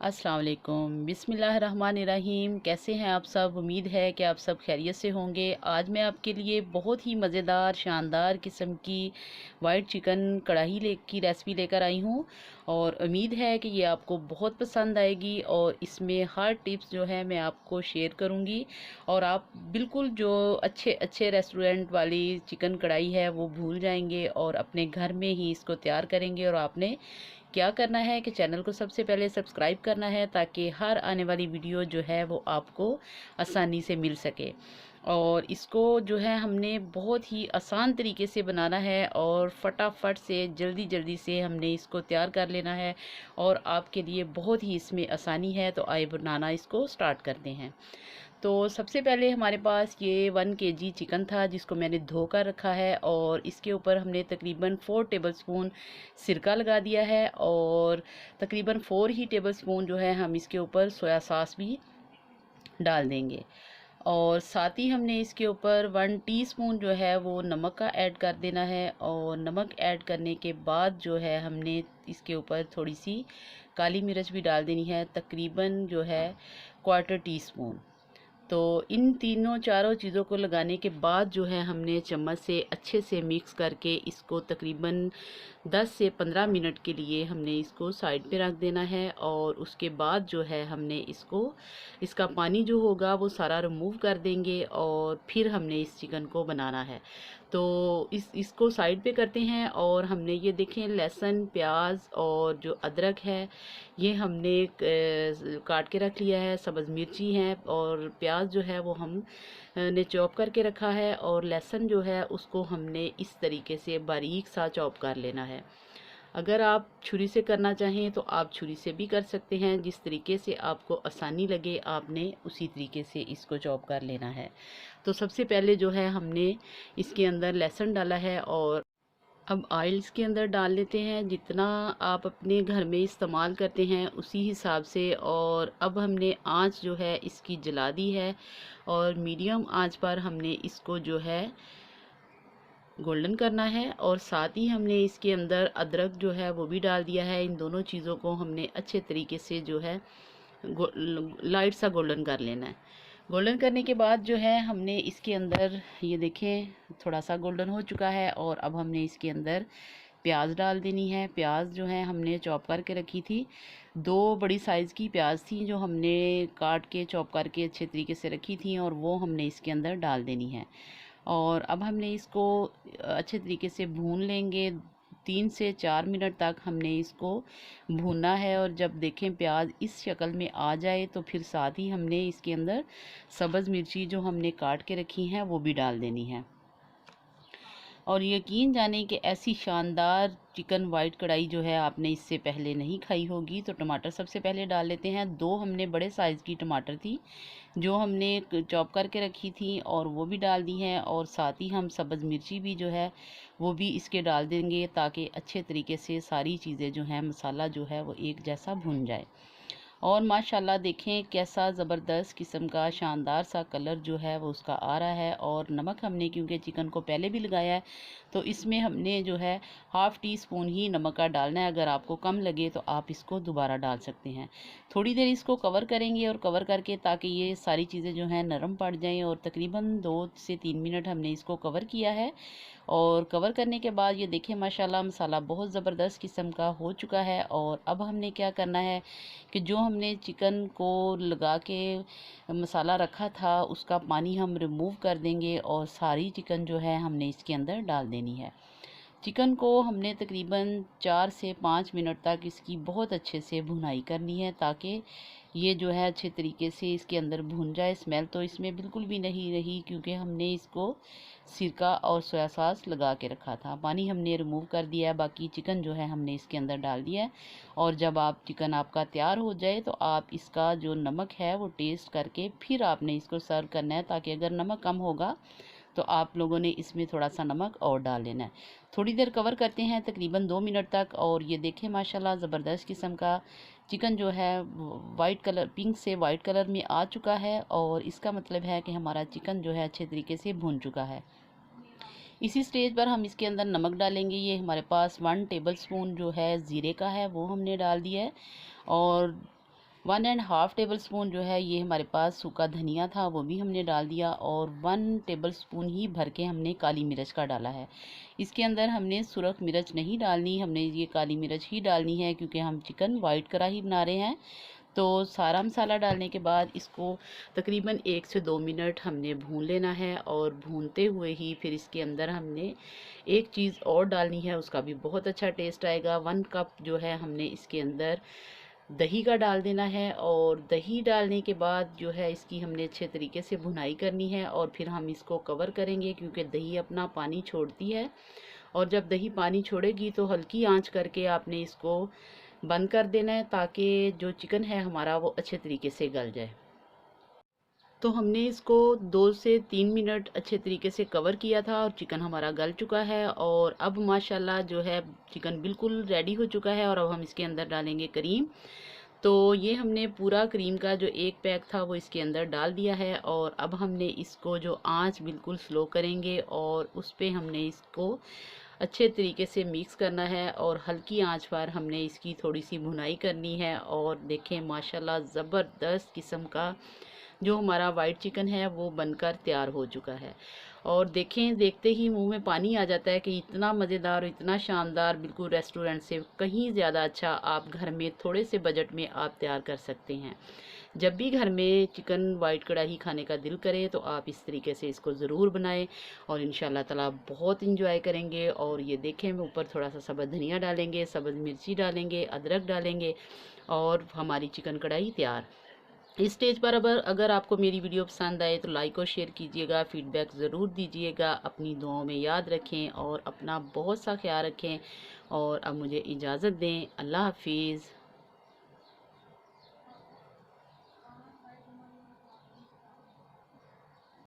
अस्सलाम वालेकुम, बिस्मिल्लाहिर्रहमानिर्रहीम। कैसे हैं आप सब? उम्मीद है कि आप सब खैरियत से होंगे। आज मैं आपके लिए बहुत ही मज़ेदार शानदार किस्म की वाइट चिकन कढ़ाई की रेसिपी लेकर आई हूँ और उम्मीद है कि ये आपको बहुत पसंद आएगी और इसमें हर टिप्स जो है मैं आपको शेयर करूँगी और आप बिल्कुल जो अच्छे अच्छे रेस्टोरेंट वाली चिकन कढ़ाई है वो भूल जाएंगे और अपने घर में ही इसको तैयार करेंगे। और आपने क्या करना है कि चैनल को सबसे पहले सब्सक्राइब करना है ताकि हर आने वाली वीडियो जो है वो आपको आसानी से मिल सके। और इसको जो है हमने बहुत ही आसान तरीके से बनाना है और फटाफट से जल्दी जल्दी से हमने इसको तैयार कर लेना है और आपके लिए बहुत ही इसमें आसानी है। तो आइए बनाना इसको स्टार्ट करते हैं। तो सबसे पहले हमारे पास ये 1 kg चिकन था जिसको मैंने धो कर रखा है और इसके ऊपर हमने तकरीबन 4 टेबलस्पून सिरका लगा दिया है और तकरीबन 4 ही टेबलस्पून जो है हम इसके ऊपर सोया सॉस भी डाल देंगे। और साथ ही हमने इसके ऊपर 1 टीस्पून जो है वो नमक का ऐड कर देना है और नमक ऐड करने के बाद जो है हमने इसके ऊपर थोड़ी सी काली मिर्च भी डाल देनी है, तकरीबन जो है 1/4 टीस्पून। तो इन तीनों चारों चीज़ों को लगाने के बाद जो है हमने चम्मच से अच्छे से मिक्स करके इसको तकरीबन 10 से 15 मिनट के लिए हमने इसको साइड पे रख देना है। और उसके बाद जो है हमने इसका पानी जो होगा वो सारा रिमूव कर देंगे और फिर हमने इस चिकन को बनाना है। तो इसको साइड पे करते हैं और हमने ये देखें लहसुन प्याज और जो अदरक है ये हमने काट के रख लिया है, सब्ज़ मिर्ची है और प्याज जो है वो हम ने चॉप करके रखा है और लहसुन जो है उसको हमने इस तरीके से बारीक सा चॉप कर लेना है। अगर आप छुरी से करना चाहें तो आप छुरी से भी कर सकते हैं, जिस तरीके से आपको आसानी लगे आपने उसी तरीके से इसको चॉप कर लेना है। तो सबसे पहले जो है हमने इसके अंदर लहसुन डाला है और अब ऑयल इसके अंदर डाल लेते हैं जितना आप अपने घर में इस्तेमाल करते हैं उसी हिसाब से। और अब हमने आंच जो है इसकी जला दी है और मीडियम आंच पर हमने इसको जो है गोल्डन करना है और साथ ही हमने इसके अंदर अदरक जो है वो भी डाल दिया है। इन दोनों चीज़ों को हमने अच्छे तरीके से जो है लाइट सा गोल्डन कर लेना है। गोल्डन करने के बाद जो है हमने इसके अंदर ये देखें थोड़ा सा गोल्डन हो चुका है और अब हमने इसके अंदर प्याज डाल देनी है। प्याज जो है हमने चॉप करके रखी थी, 2 बड़ी साइज़ की प्याज थी जो हमने काट के चॉप करके अच्छे तरीके से रखी थी और वो हमने इसके अंदर डाल देनी है। और अब हमने इसको अच्छे तरीके से भून लेंगे, 3 से 4 मिनट तक हमने इसको भूनना है। और जब देखें प्याज इस शक्ल में आ जाए तो फिर साथ ही हमने इसके अंदर सब्ज़ मिर्ची जो हमने काट के रखी हैं वो भी डाल देनी है। और यकीन जाने कि ऐसी शानदार चिकन वाइट कढ़ाई जो है आपने इससे पहले नहीं खाई होगी। तो टमाटर सबसे पहले डाल लेते हैं। 2 हमने बड़े साइज़ की टमाटर थी जो हमने चॉप करके रखी थी और वो भी डाल दी हैं और साथ ही हम सब्ज़ मिर्ची भी जो है वो भी इसके डाल देंगे ताकि अच्छे तरीके से सारी चीज़ें जो हैं मसाला जो है वो एक जैसा भुन जाए। और माशाल्लाह देखें कैसा ज़बरदस्त किस्म का शानदार सा कलर जो है वो उसका आ रहा है। और नमक हमने क्योंकि चिकन को पहले भी लगाया है तो इसमें हमने जो है 1/2 टीस्पून ही नमक का डालना है। अगर आपको कम लगे तो आप इसको दोबारा डाल सकते हैं। थोड़ी देर इसको कवर करेंगे और कवर करके ताकि ये सारी चीज़ें जो हैं नरम पड़ जाएं। और तकरीबन 2 से 3 मिनट हमने इसको कवर किया है और कवर करने के बाद ये देखें माशाल्लाह मसाला बहुत ज़बरदस्त किस्म का हो चुका है। और अब हमने क्या करना है कि जो हमने चिकन को लगा के मसाला रखा था उसका पानी हम रिमूव कर देंगे और सारी चिकन जो है हमने इसके अंदर डाल देनी है। चिकन को हमने तकरीबन 4 से 5 मिनट तक इसकी बहुत अच्छे से भुनाई करनी है ताकि ये जो है अच्छे तरीके से इसके अंदर भुन जाए। स्मेल तो इसमें बिल्कुल भी नहीं रही क्योंकि हमने इसको सिरका और सोया सॉस लगा के रखा था। पानी हमने रिमूव कर दिया है, बाकी चिकन जो है हमने इसके अंदर डाल दिया है। और जब आप चिकन आपका तैयार हो जाए तो आप इसका जो नमक है वो टेस्ट करके फिर आपने इसको सर्व करना है, ताकि अगर नमक कम होगा तो आप लोगों ने इसमें थोड़ा सा नमक और डाल लेना है। थोड़ी देर कवर करते हैं तकरीबन 2 मिनट तक और ये देखें माशाल्लाह ज़बरदस्त किस्म का चिकन जो है वाइट कलर पिंक से वाइट कलर में आ चुका है। और इसका मतलब है कि हमारा चिकन जो है अच्छे तरीके से भुन चुका है। इसी स्टेज पर हम इसके अंदर नमक डालेंगे। ये हमारे पास 1 टेबलस्पून जो है ज़ीरे का है वो हमने डाल दिया है। और 1.5 टेबल स्पून जो है ये हमारे पास सूखा धनिया था, वो भी हमने डाल दिया। और 1 टेबल स्पून ही भर के हमने काली मिर्च का डाला है। इसके अंदर हमने सुरख मिर्च नहीं डालनी, हमने ये काली मिर्च ही डालनी है क्योंकि हम चिकन वाइट कढ़ाई बना रहे हैं। तो सारा मसाला डालने के बाद इसको तकरीबन 1 से 2 मिनट हमने भून लेना है। और भूनते हुए ही फिर इसके अंदर हमने एक चीज़ और डालनी है, उसका भी बहुत अच्छा टेस्ट आएगा। 1 कप जो है हमने इसके अंदर दही का डाल देना है। और दही डालने के बाद जो है इसकी हमने अच्छे तरीके से भुनाई करनी है। और फिर हम इसको कवर करेंगे क्योंकि दही अपना पानी छोड़ती है। और जब दही पानी छोड़ेगी तो हल्की आंच करके आपने इसको बंद कर देना है ताकि जो चिकन है हमारा वो अच्छे तरीके से गल जाए। तो हमने इसको 2 से 3 मिनट अच्छे तरीके से कवर किया था और चिकन हमारा गल चुका है। और अब माशाल्लाह जो है चिकन बिल्कुल रेडी हो चुका है। और अब हम इसके अंदर डालेंगे करीम। तो ये हमने पूरा क्रीम का जो एक पैक था वो इसके अंदर डाल दिया है। और अब हमने इसको जो आंच बिल्कुल स्लो करेंगे और उस पे हमने इसको अच्छे तरीके से मिक्स करना है। और हल्की आंच पर हमने इसकी थोड़ी सी भुनाई करनी है। और देखें माशाल्लाह ज़बरदस्त किस्म का जो हमारा वाइट चिकन है वो बनकर तैयार हो चुका है। और देखें, देखते ही मुंह में पानी आ जाता है कि इतना मज़ेदार और इतना शानदार, बिल्कुल रेस्टोरेंट से कहीं ज़्यादा अच्छा आप घर में थोड़े से बजट में आप तैयार कर सकते हैं। जब भी घर में चिकन वाइट कढ़ाई खाने का दिल करे तो आप इस तरीके से इसको ज़रूर बनाएं और इंशाल्लाह ताला आप बहुत इंजॉय करेंगे। और ये देखें, ऊपर थोड़ा सा सब्ज़ धनिया डालेंगे, सब्ज़ मिर्ची डालेंगे, अदरक डालेंगे और हमारी चिकन कढ़ाई तैयार। इस स्टेज पर अगर आपको मेरी वीडियो पसंद आए तो लाइक और शेयर कीजिएगा, फीडबैक ज़रूर दीजिएगा, अपनी दुआओं में याद रखें और अपना बहुत सा ख्याल रखें। और अब मुझे इजाज़त दें। अल्लाह हाफिज़।